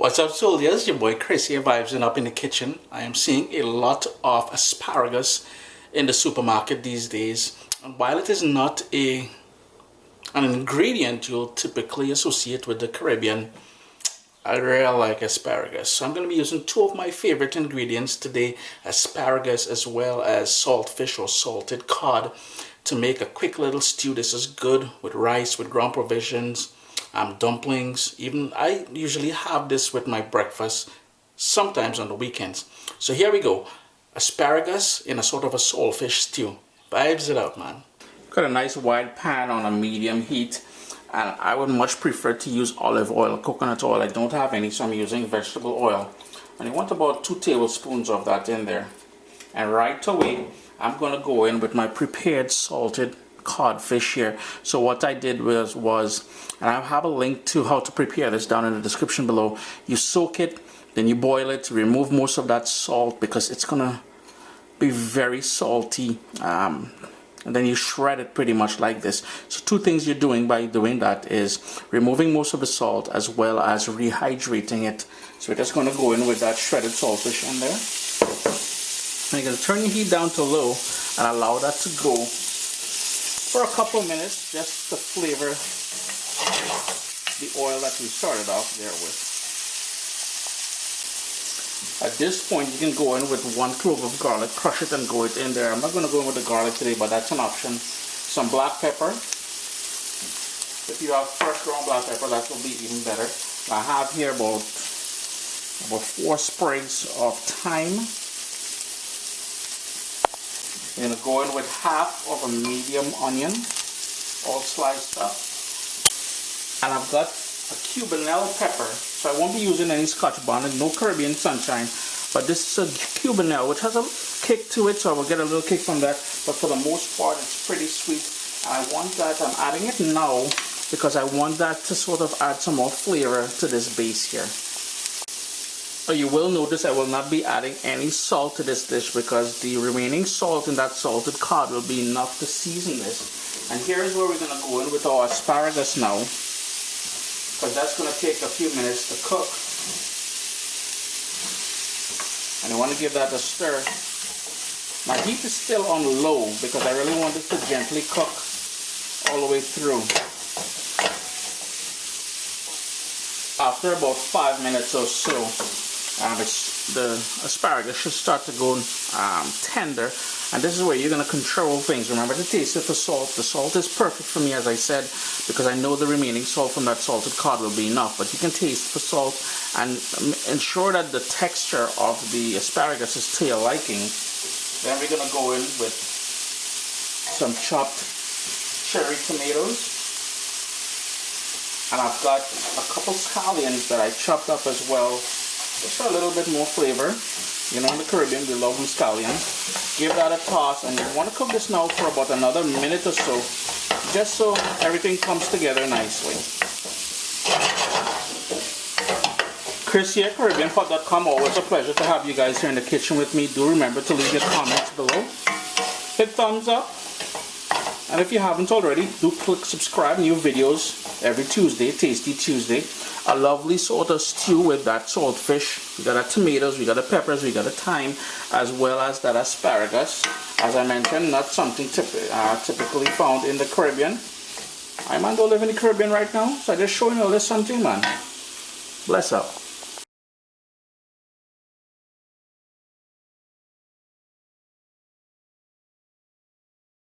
What's up, soldiers? Your boy Chris here, vibing up in the kitchen. I am seeing a lot of asparagus in the supermarket these days. And while it is not an ingredient you'll typically associate with the Caribbean, I really like asparagus. So I'm going to be using two of my favorite ingredients today, asparagus as well as saltfish or salted cod, to make a quick little stew. This is good with rice, with ground provisions, dumplings. Even I usually have this with my breakfast, sometimes on the weekends. So here we go. Asparagus in a sort of a saltfish stew. Vibes it up, man. Got a nice wide pan on a medium heat, and I would much prefer to use olive oil, coconut oil. I don't have any, so I'm using vegetable oil. And you want about 2 tablespoons of that in there. And right away, I'm going to go in with my prepared salted codfish here. So what I did was, and I have a link to how to prepare this down in the description below. You soak it, then you boil it, remove most of that salt because it's going to be very salty. And then you shred it pretty much like this. So 2 things you're doing by doing that is removing most of the salt as well as rehydrating it. So we're just going to go in with that shredded saltfish in there. And you're going to turn your heat down to low and allow that to go for a couple minutes just to flavor the oil that we started off there with. At this point, you can go in with 1 clove of garlic, crush it and go it in there. I'm not going to go in with the garlic today, but that's an option. Some black pepper. If you have fresh ground black pepper, that will be even better. I have here about 4 sprigs of thyme. I'm going to go in with half of a medium onion, all sliced up. And I've got a cubanelle pepper. So I won't be using any Scotch bonnet, no Caribbean sunshine. But this is a cubanelle, which has a kick to it, so I will get a little kick from that. But for the most part, it's pretty sweet. And I want that, I'm adding it now, because I want that to sort of add some more flavor to this base here. So you will notice I will not be adding any salt to this dish because the remaining salt in that salted cod will be enough to season this. And here is where we're going to go in with our asparagus now, because that's going to take a few minutes to cook. And I want to give that a stir. My heat is still on low because I really want it to gently cook all the way through. After about 5 minutes or so, the asparagus should start to go tender, and this is where you're going to control things. Remember to taste it for salt. The salt is perfect for me, as I said, because I know the remaining salt from that salted cod will be enough, but you can taste for salt and ensure that the texture of the asparagus is to your liking. Then we're going to go in with some chopped cherry tomatoes. And I've got a couple scallions that I chopped up as well, just for a little bit more flavor. You know, in the Caribbean, we love scallions. Give that a toss, and you want to cook this now for about another minute or so, just so everything comes together nicely. Chris here, CaribbeanPot.com. Always a pleasure to have you guys here in the kitchen with me. Do remember to leave your comments below. Hit thumbs up. And if you haven't already, do click subscribe. New videos every Tuesday, Tasty Tuesday. A lovely sort of stew with that saltfish. We got our tomatoes, we got the peppers, we got the thyme, as well as that asparagus. As I mentioned, not something typically found in the Caribbean. I man don't live in the Caribbean right now, so I just showing you a little something, man. Bless up.